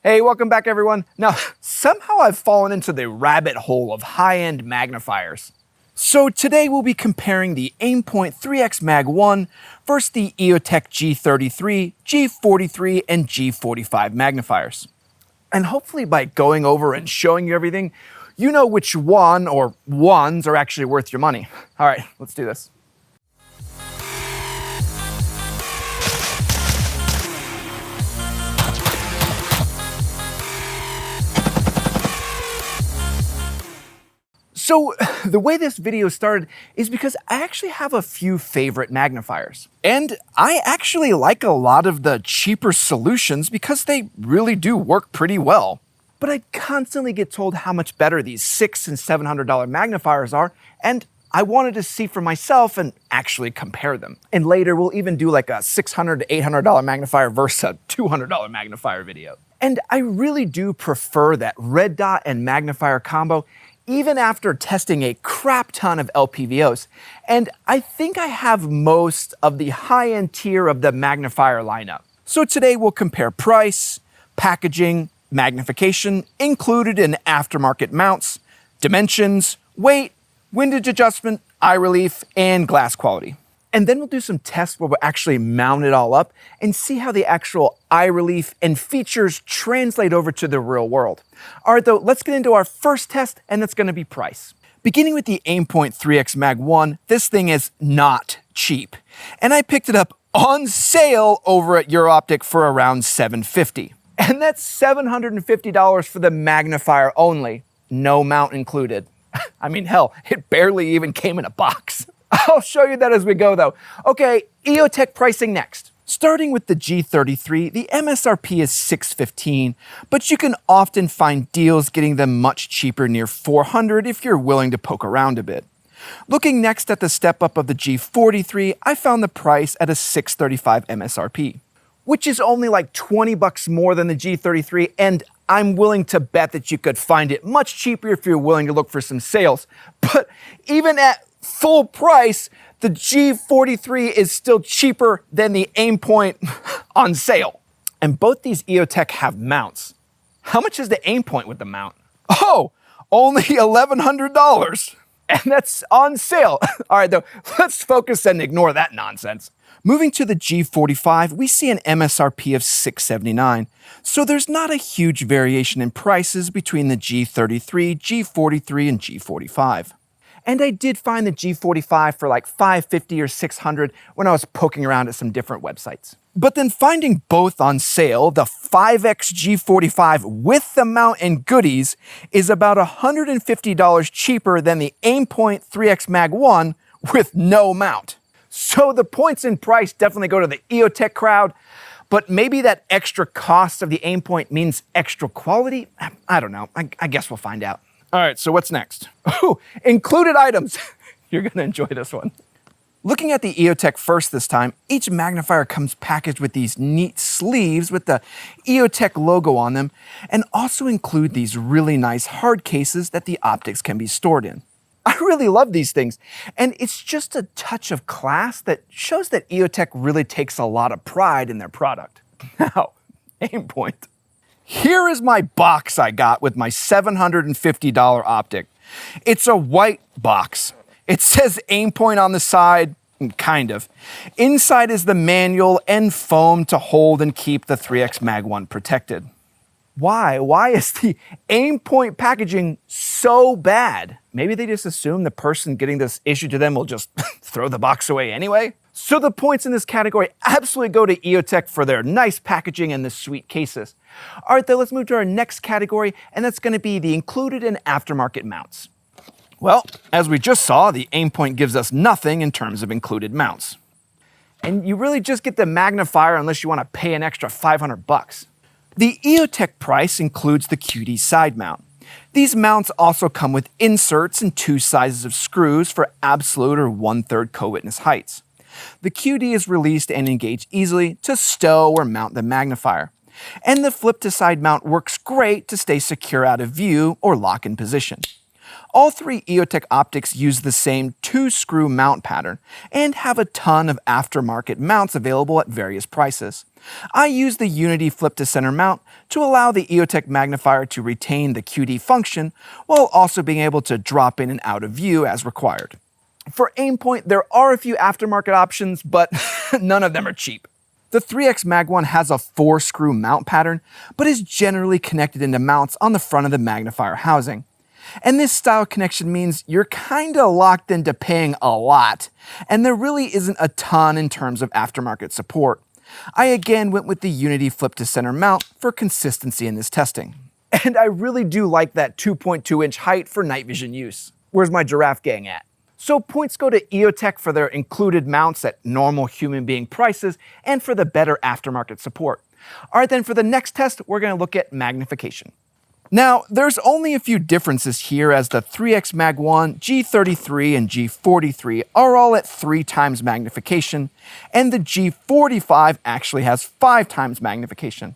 Hey, welcome back everyone. Now, somehow I've fallen into the rabbit hole of high-end magnifiers. So today we'll be comparing the Aimpoint 3xmag-1 versus the EOTech G33, G43, and G45 magnifiers. And hopefully by going over and showing you everything, you know which one or ones are actually worth your money. All right, let's do this. So the way this video started is because I actually have a few favorite magnifiers. And I actually like a lot of the cheaper solutions because they really do work pretty well. But I constantly get told how much better these $600 and $700 magnifiers are, and I wanted to see for myself and actually compare them. And later we'll even do like a $600 to $800 magnifier versus a $200 magnifier video. And I really do prefer that red dot and magnifier combo even after testing a crap ton of LPVOs. And I think I have most of the high-end tier of the magnifier lineup. So today we'll compare price, packaging, magnification, included in aftermarket mounts, dimensions, weight, windage adjustment, eye relief, and glass quality. And then we'll do some tests where we'll actually mount it all up and see how the actual eye relief and features translate over to the real world. All right, though, let's get into our first test, and that's gonna be price. Beginning with the Aimpoint 3xmag-1, this thing is not cheap. And I picked it up on sale over at EOTech for around $750. And that's $750 for the magnifier only, no mount included. I mean, hell, it barely even came in a box. I'll show you that as we go though. Okay, EOTech pricing next. Starting with the G33, the MSRP is $615, but you can often find deals getting them much cheaper, near $400 if you're willing to poke around a bit. Looking next at the step up of the G43, I found the price at a $635 MSRP, which is only like 20 bucks more than the G33, and I'm willing to bet that you could find it much cheaper if you're willing to look for some sales. But even at full price, the G43 is still cheaper than the Aimpoint on sale. And both these EOTech have mounts. How much is the Aimpoint with the mount? Oh, only $1,100. And that's on sale. All right, though, let's focus and ignore that nonsense. Moving to the G45, we see an MSRP of $679. So there's not a huge variation in prices between the G33, G43, and G45. And I did find the G45 for like $550 or $600 when I was poking around at some different websites. But then finding both on sale, the 5X G45 with the mount and goodies is about $150 cheaper than the Aimpoint 3xmag-1 with no mount. So the points in price definitely go to the EOTech crowd, but maybe that extra cost of the Aimpoint means extra quality? I don't know, I guess we'll find out. All right, so what's next? Oh, included items. You're gonna enjoy this one. Looking at the EOTech first this time, each magnifier comes packaged with these neat sleeves with the EOTech logo on them, and also include these really nice hard cases that the optics can be stored in. I really love these things, and it's just a touch of class that shows that EOTech really takes a lot of pride in their product. Now, Aimpoint. Here is my box I got with my $750 optic. It's a white box. It says Aimpoint on the side, kind of. Inside is the manual and foam to hold and keep the 3xmag-1 protected. Why? Why is the Aimpoint packaging so bad? Maybe they just assume the person getting this issued to them will just throw the box away anyway? So the points in this category absolutely go to EOTech for their nice packaging and the sweet cases. All right, then let's move to our next category, and that's gonna be the included and aftermarket mounts. Well, as we just saw, the Aimpoint gives us nothing in terms of included mounts. And you really just get the magnifier unless you wanna pay an extra 500 bucks. The EOTech price includes the QD side mount. These mounts also come with inserts and 2 sizes of screws for absolute or 1/3 co-witness heights. The QD is released and engaged easily to stow or mount the magnifier. And the flip to side mount works great to stay secure out of view or lock in position. All three EOTech optics use the same 2-screw mount pattern and have a ton of aftermarket mounts available at various prices. I use the Unity flip to center mount to allow the EOTech magnifier to retain the QD function while also being able to drop in and out of view as required. For Aimpoint, there are a few aftermarket options, but none of them are cheap. The 3xmag-1 has a 4-screw mount pattern, but is generally connected into mounts on the front of the magnifier housing. And this style connection means you're kinda locked into paying a lot, and there really isn't a ton in terms of aftermarket support. I again went with the Unity flip to center mount for consistency in this testing. And I really do like that 2.2-inch height for night vision use. Where's my giraffe gang at? So points go to EOTech for their included mounts at normal human being prices and for the better aftermarket support. All right, then for the next test, we're gonna look at magnification. Now, there's only a few differences here as the 3xmag-1, G33, and G43 are all at 3 times magnification, and the G45 actually has 5 times magnification.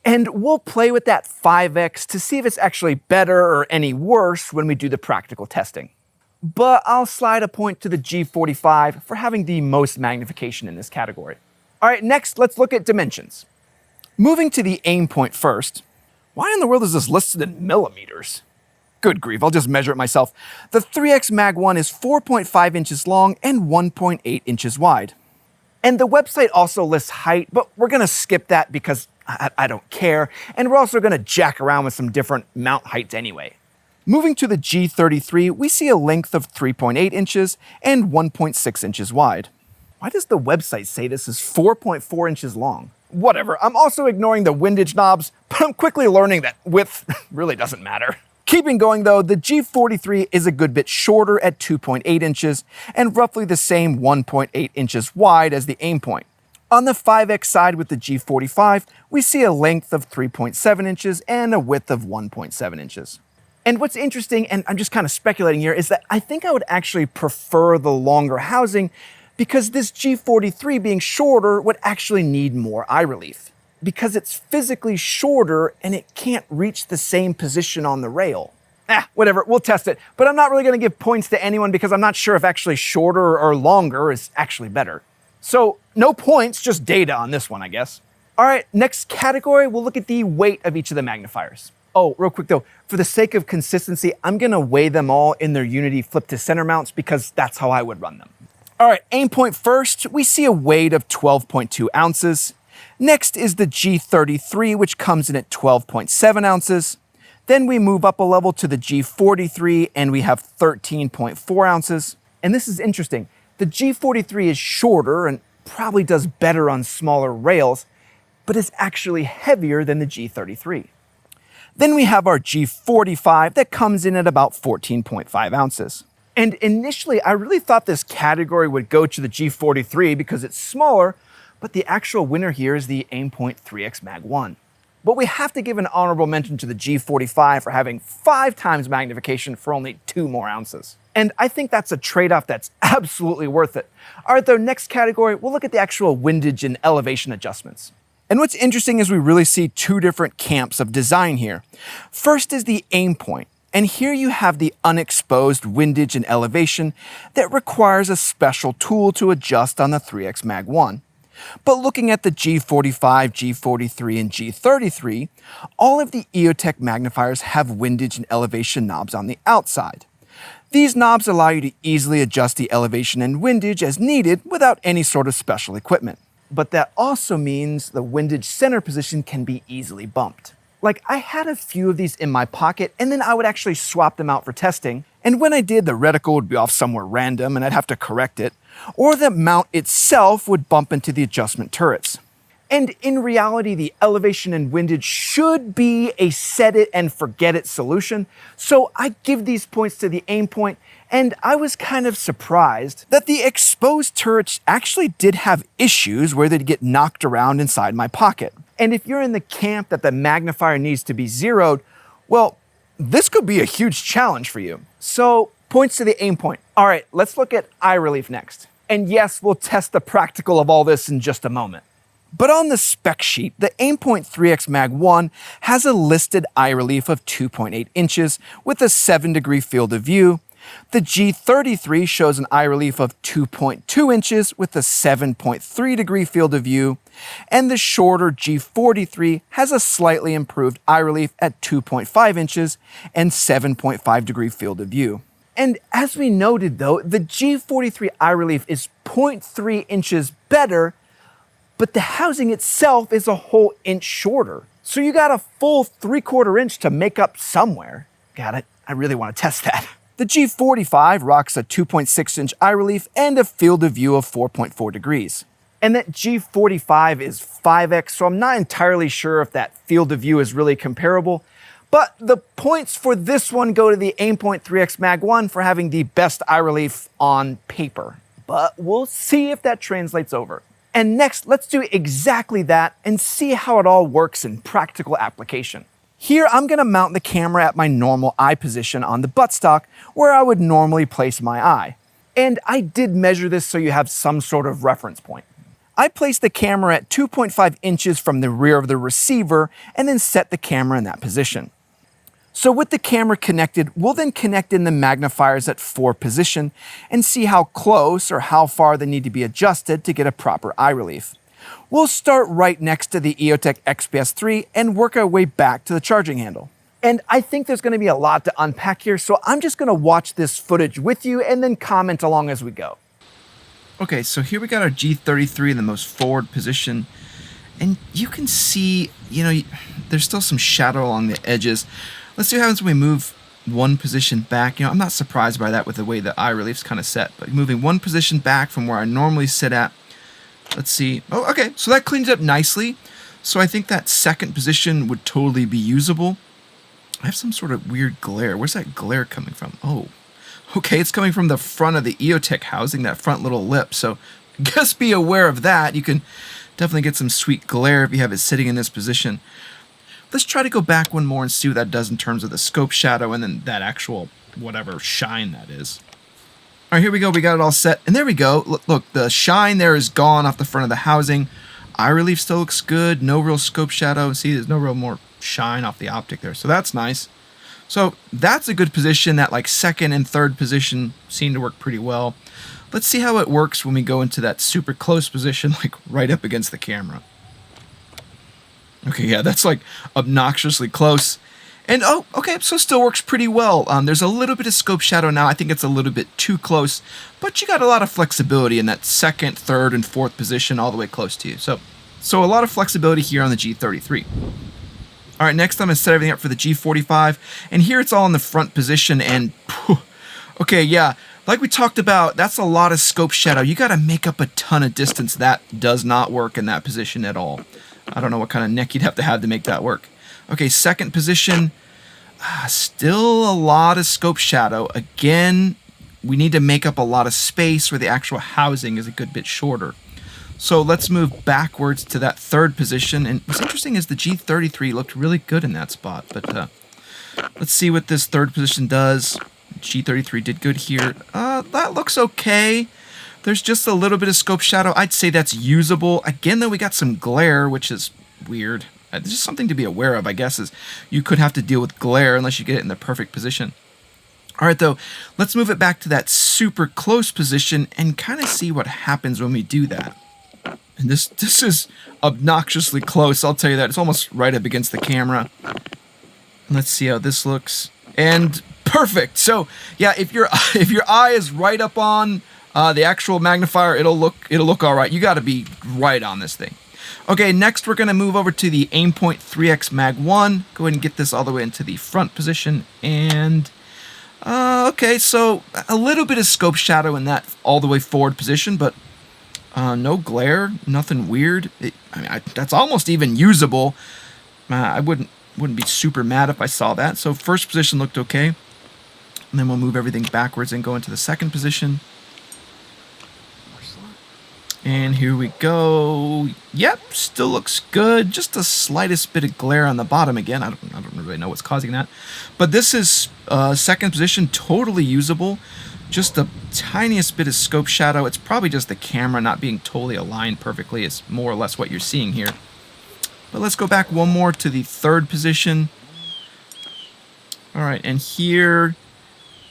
And we'll play with that 5x to see if it's actually better or any worse when we do the practical testing. But I'll slide a point to the G45 for having the most magnification in this category. All right, next, let's look at dimensions. Moving to the Aimpoint first. Why in the world is this listed in millimeters? Good grief, I'll just measure it myself. The 3xmag-1 is 4.5 inches long and 1.8 inches wide. And the website also lists height, but we're gonna skip that because I don't care, and we're also gonna jack around with some different mount heights anyway. Moving to the G33, we see a length of 3.8 inches and 1.6 inches wide. Why does the website say this is 4.4 inches long? Whatever, I'm also ignoring the windage knobs, but I'm quickly learning that width really doesn't matter. Keeping going though, the G43 is a good bit shorter at 2.8 inches and roughly the same 1.8 inches wide as the Aimpoint. On the 5x side with the G45, we see a length of 3.7 inches and a width of 1.7 inches. And what's interesting, and I'm just kind of speculating here, is that I think I would actually prefer the longer housing because this G43 being shorter would actually need more eye relief. Because it's physically shorter and it can't reach the same position on the rail. Whatever, we'll test it. But I'm not really gonna give points to anyone because I'm not sure if actually shorter or longer is actually better. So no points, just data on this one, I guess. All right, next category, we'll look at the weight of each of the magnifiers. Oh, real quick though, for the sake of consistency, I'm gonna weigh them all in their Unity flip to center mounts because that's how I would run them. All right, Aimpoint first, we see a weight of 12.2 ounces. Next is the G33, which comes in at 12.7 ounces. Then we move up a level to the G43 and we have 13.4 ounces. And this is interesting. The G43 is shorter and probably does better on smaller rails, but is actually heavier than the G33. Then we have our G45 that comes in at about 14.5 ounces. And initially, I really thought this category would go to the G43 because it's smaller, but the actual winner here is the Aimpoint 3xmag-1. But we have to give an honorable mention to the G45 for having 5 times magnification for only 2 more ounces. And I think that's a trade-off that's absolutely worth it. All right, though, next category, we'll look at the actual windage and elevation adjustments. And what's interesting is we really see 2 different camps of design here. First is the Aimpoint. And here you have the unexposed windage and elevation that requires a special tool to adjust on the 3xmag-1. But looking at the G45, G43, and G33, all of the EOTech magnifiers have windage and elevation knobs on the outside. These knobs allow you to easily adjust the elevation and windage as needed without any sort of special equipment. But that also means the windage center position can be easily bumped. Like, I had a few of these in my pocket and then I would actually swap them out for testing. And when I did, the reticle would be off somewhere random and I'd have to correct it, or the mount itself would bump into the adjustment turrets. And in reality, the elevation and windage should be a set it and forget it solution. So I give these points to the Aimpoint, and I was kind of surprised that the exposed turrets actually did have issues where they'd get knocked around inside my pocket. And if you're in the camp that the magnifier needs to be zeroed, well, this could be a huge challenge for you. So points to the Aimpoint. All right, let's look at eye relief next. And yes, we'll test the practical of all this in just a moment. But on the spec sheet, the Aimpoint 3xmag-1 has a listed eye relief of 2.8 inches with a 7-degree field of view. The G33 shows an eye relief of 2.2 inches with a 7.3-degree field of view, and the shorter G43 has a slightly improved eye relief at 2.5 inches and 7.5-degree field of view. And as we noted though, the G43 eye relief is 0.3 inches better, but the housing itself is a whole inch shorter. So you got a full 3/4 inch to make up somewhere. Got it? I really want to test that. The G45 rocks a 2.6-inch eye relief and a field of view of 4.4 degrees. And that G45 is 5x, so I'm not entirely sure if that field of view is really comparable. But the points for this one go to the Aimpoint 3xmag-1 for having the best eye relief on paper. But we'll see if that translates over. And next, let's do exactly that and see how it all works in practical application. Here, I'm going to mount the camera at my normal eye position on the buttstock, where I would normally place my eye. And I did measure this so you have some sort of reference point. I placed the camera at 2.5 inches from the rear of the receiver and then set the camera in that position. So with the camera connected, we'll then connect in the magnifiers at 4 position and see how close or how far they need to be adjusted to get a proper eye relief. We'll start right next to the EOTech XPS3 and work our way back to the charging handle. And I think there's going to be a lot to unpack here, so I'm just going to watch this footage with you and then comment along as we go. Okay, so here we got our G33 in the most forward position, and you can see, there's still some shadow along the edges. Let's see what happens when we move one position back. I'm not surprised by that with the way the eye relief's kind of set, but moving one position back from where I normally sit at. Let's see. Oh, okay, so that cleans up nicely. So I think that second position would totally be usable. I have some sort of weird glare. Where's that glare coming from? Oh, okay, it's coming from the front of the EOTech housing, that front little lip. So just be aware of that. You can definitely get some sweet glare if you have it sitting in this position. Let's try to go back one more and see what that does in terms of the scope shadow and then that actual whatever shine that is. All right, here we go. We got it all set. And there we go. Look, the shine there is gone off the front of the housing. Eye relief still looks good. No real scope shadow. See, there's no real more shine off the optic there. So that's nice. So that's a good position. That like second and third position seem to work pretty well. Let's see how it works when we go into that super close position, like right up against the camera. Okay, yeah, that's like obnoxiously close. And oh, okay, so still works pretty well. There's a little bit of scope shadow now. I think it's a little bit too close, but you got a lot of flexibility in that second, third, and fourth position all the way close to you. So a lot of flexibility here on the G33. All right, next I'm gonna set everything up for the G45, and here it's all in the front position, and okay, yeah, like we talked about, that's a lot of scope shadow. You gotta make up a ton of distance. That does not work in that position at all. I don't know what kind of neck you'd have to make that work. Okay, second position, still a lot of scope shadow. Again, we need to make up a lot of space where the actual housing is a good bit shorter. So let's move backwards to that third position. And what's interesting is the G33 looked really good in that spot. But let's see what this third position does. G33 did good here. That looks okay. There's just a little bit of scope shadow. I'd say that's usable. Again, though, we got some glare, which is weird. There's just something to be aware of, I guess, is you could have to deal with glare unless you get it in the perfect position. All right, though, let's move it back to that super close position and kind of see what happens when we do that. And this is obnoxiously close, I'll tell you that. It's almost right up against the camera. Let's see how this looks. And perfect. So, yeah, if your eye is right up on the actual magnifier, it'll look all right. You got to be right on this thing. Okay, next we're going to move over to the Aimpoint 3xmag-1. Go ahead and get this all the way into the front position. And, okay, so a little bit of scope shadow in that all the way forward position, but no glare, nothing weird. That's almost even usable. I wouldn't be super mad if I saw that. So first position looked okay. And then we'll move everything backwards and go into the second position. And here we go. Yep, still looks good. Just the slightest bit of glare on the bottom again. I don't really know what's causing that. But this is second position, totally usable. Just the tiniest bit of scope shadow. It's probably just the camera not being totally aligned perfectly. It's more or less what you're seeing here. But let's go back one more to the third position. All right, and here,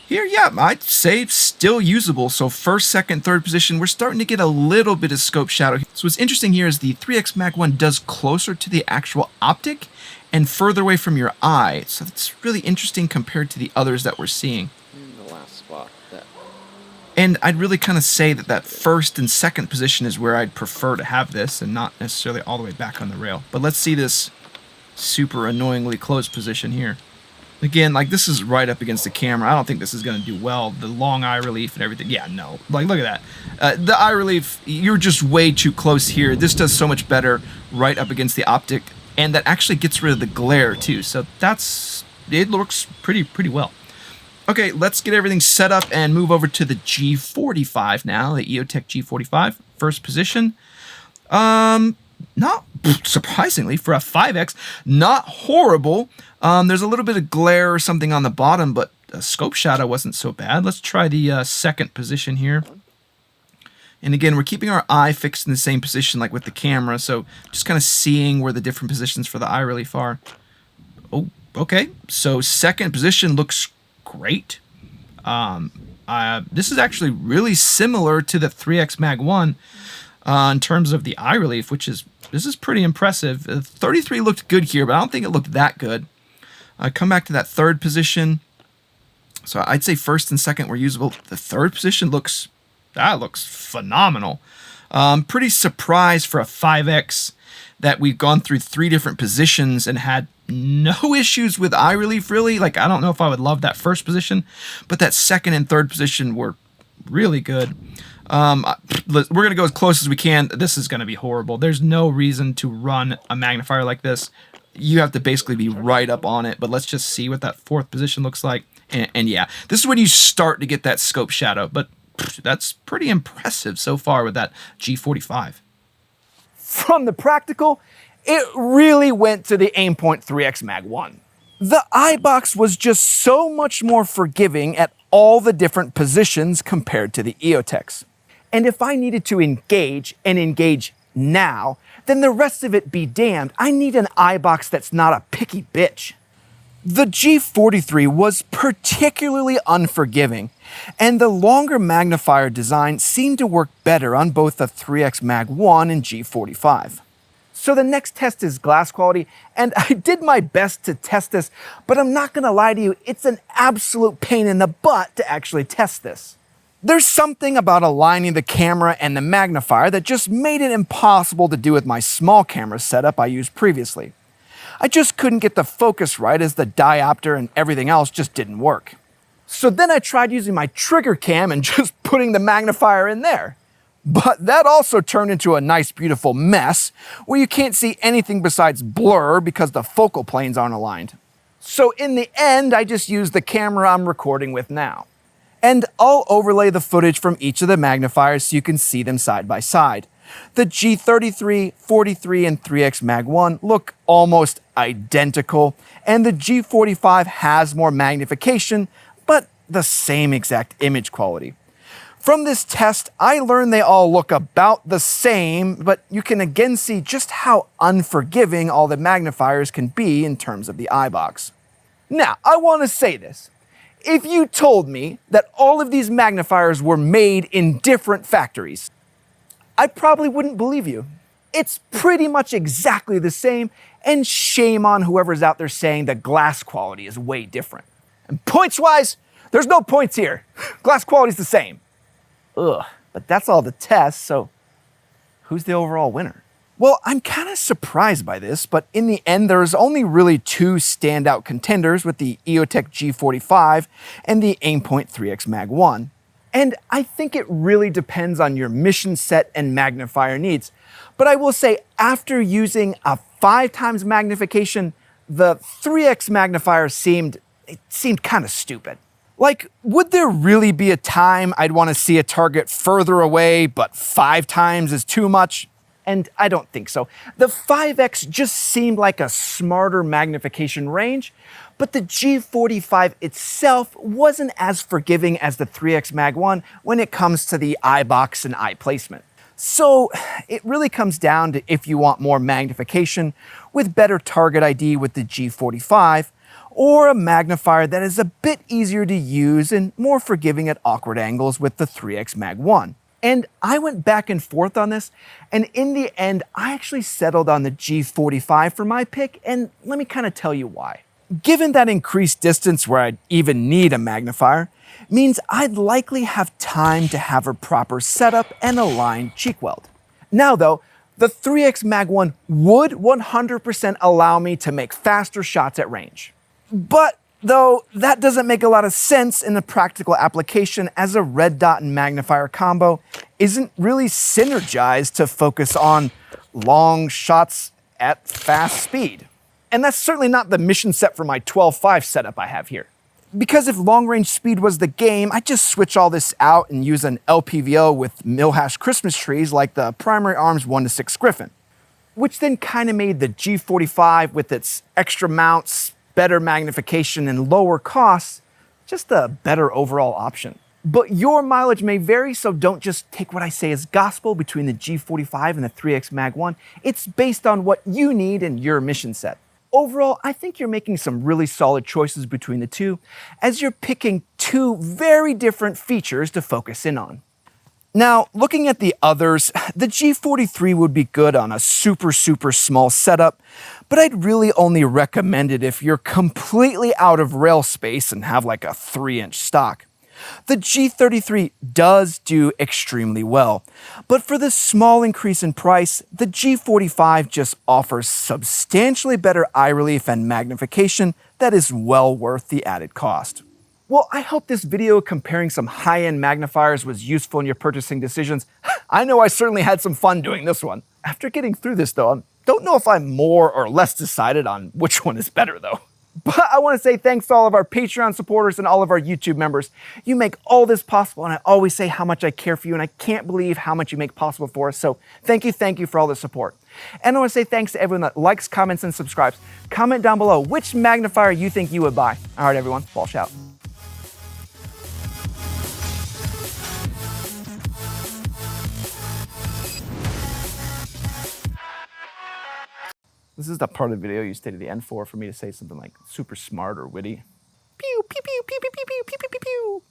yeah, I'd say it's still usable. So first, second, third position, we're starting to get a little bit of scope shadow. So what's interesting here is the 3xmag-1 does closer to the actual optic and further away from your eye. So that's really interesting compared to the others that we're seeing. In the last spot. And I'd really kind of say that that first and second position is where I'd prefer to have this and not necessarily all the way back on the rail. But let's see this super annoyingly close position here. Again, like this is right up against the camera. I don't think this is going to do well. The long eye relief and everything. Yeah, no. Like, look at that. The eye relief, you're just way too close here. This does so much better right up against the optic. And that actually gets rid of the glare too. So it looks pretty well. Okay, let's get everything set up and move over to the G45 now, the EOTech G45, first position. Not surprisingly for a 5X, not horrible. There's a little bit of glare or something on the bottom, but the scope shadow wasn't so bad. Let's try the second position here. And again, we're keeping our eye fixed in the same position like with the camera, so just kind of seeing where the different positions for the eye relief are. Oh, okay, so second position looks great. This is actually really similar to the 3xmag-1 in terms of the eye relief, this is pretty impressive. 33 looked good here, but I don't think it looked that good. Come back to that third position. So I'd say first and second were usable. The third position looks phenomenal. Pretty surprised for a 5X that we've gone through 3 different positions and had no issues with eye relief, really. Like, I don't know if I would love that first position, but that second and third position were really good. We're going to go as close as we can. This is going to be horrible. There's no reason to run a magnifier like this. You have to basically be right up on it, but let's just see what that fourth position looks like. And yeah, this is when you start to get that scope shadow, but that's pretty impressive so far with that G45. From the practical, it really went to the Aimpoint 3xmag-1. The eye box was just so much more forgiving at all the different positions compared to the EOTechs. And if I needed to engage and engage now, then the rest of it be damned. I need an eye box that's not a picky bitch. The G43 was particularly unforgiving, and the longer magnifier design seemed to work better on both the 3xmag-1 and G45. So the next test is glass quality, and I did my best to test this, but I'm not gonna lie to you, it's an absolute pain in the butt to actually test this. There's something about aligning the camera and the magnifier that just made it impossible to do with my small camera setup I used previously. I just couldn't get the focus right as the diopter and everything else just didn't work. So then I tried using my trigger cam and just putting the magnifier in there. But that also turned into a nice, beautiful mess where you can't see anything besides blur because the focal planes aren't aligned. So in the end, I just used the camera I'm recording with now. And I'll overlay the footage from each of the magnifiers so you can see them side by side. The G33, 43, and 3xmag-1 look almost identical, and the G45 has more magnification, but the same exact image quality. From this test, I learned they all look about the same, but you can again see just how unforgiving all the magnifiers can be in terms of the eye box. Now, I want to say this. If you told me that all of these magnifiers were made in different factories, I probably wouldn't believe you. It's pretty much exactly the same, and shame on whoever's out there saying the glass quality is way different. And points-wise, there's no points here. Glass quality's the same. Ugh, but that's all the tests, so who's the overall winner? Well, I'm kind of surprised by this, but in the end, there's only really 2 standout contenders with the EOTech G45 and the Aimpoint 3xmag-1. And I think it really depends on your mission set and magnifier needs. But I will say, after using a 5x magnification, the 3x magnifier seemed kind of stupid. Like, would there really be a time I'd want to see a target further away, but 5 times is too much? and I don't think so. The 5X just seemed like a smarter magnification range, but the G45 itself wasn't as forgiving as the 3xmag-1 when it comes to the eye box and eye placement. So it really comes down to if you want more magnification with better target ID with the G45, or a magnifier that is a bit easier to use and more forgiving at awkward angles with the 3xmag-1. And I went back and forth on this, and in the end, I actually settled on the G45 for my pick, and let me kind of tell you why. Given that increased distance where I'd even need a magnifier, means I'd likely have time to have a proper setup and aligned cheek weld. Now though, the 3xmag-1 would 100% allow me to make faster shots at range. But though that doesn't make a lot of sense in a practical application, as a red dot and magnifier combo isn't really synergized to focus on long shots at fast speed. And that's certainly not the mission set for my 12.5 setup I have here. Because if long range speed was the game, I'd just switch all this out and use an LPVO with millhash Christmas trees like the Primary Arms 1-6 Griffin. Which then kind of made the G45 with its extra mounts, better magnification, and lower costs just a better overall option. But your mileage may vary, so don't just take what I say as gospel between the G45 and the 3xmag-1. It's based on what you need and your mission set. Overall, I think you're making some really solid choices between the two, as you're picking two very different features to focus in on. Now, looking at the others, the G43 would be good on a super small setup, but I'd really only recommend it if you're completely out of rail space and have like a 3-inch stock. The G33 does do extremely well, but for the small increase in price, the G45 just offers substantially better eye relief and magnification that is well worth the added cost. Well, I hope this video comparing some high-end magnifiers was useful in your purchasing decisions. I know I certainly had some fun doing this one. After getting through this though, I don't know if I'm more or less decided on which one is better though. But I want to say thanks to all of our Patreon supporters and all of our YouTube members. You make all this possible, and I always say how much I care for you, and I can't believe how much you make possible for us. So thank you for all the support. And I want to say thanks to everyone that likes, comments, and subscribes. Comment down below which magnifier you think you would buy. All right, everyone, Walsh out. This is the part of the video you stay to the end for me to say something like super smart or witty. Pew, pew, pew, pew, pew, pew, pew, pew, pew, pew.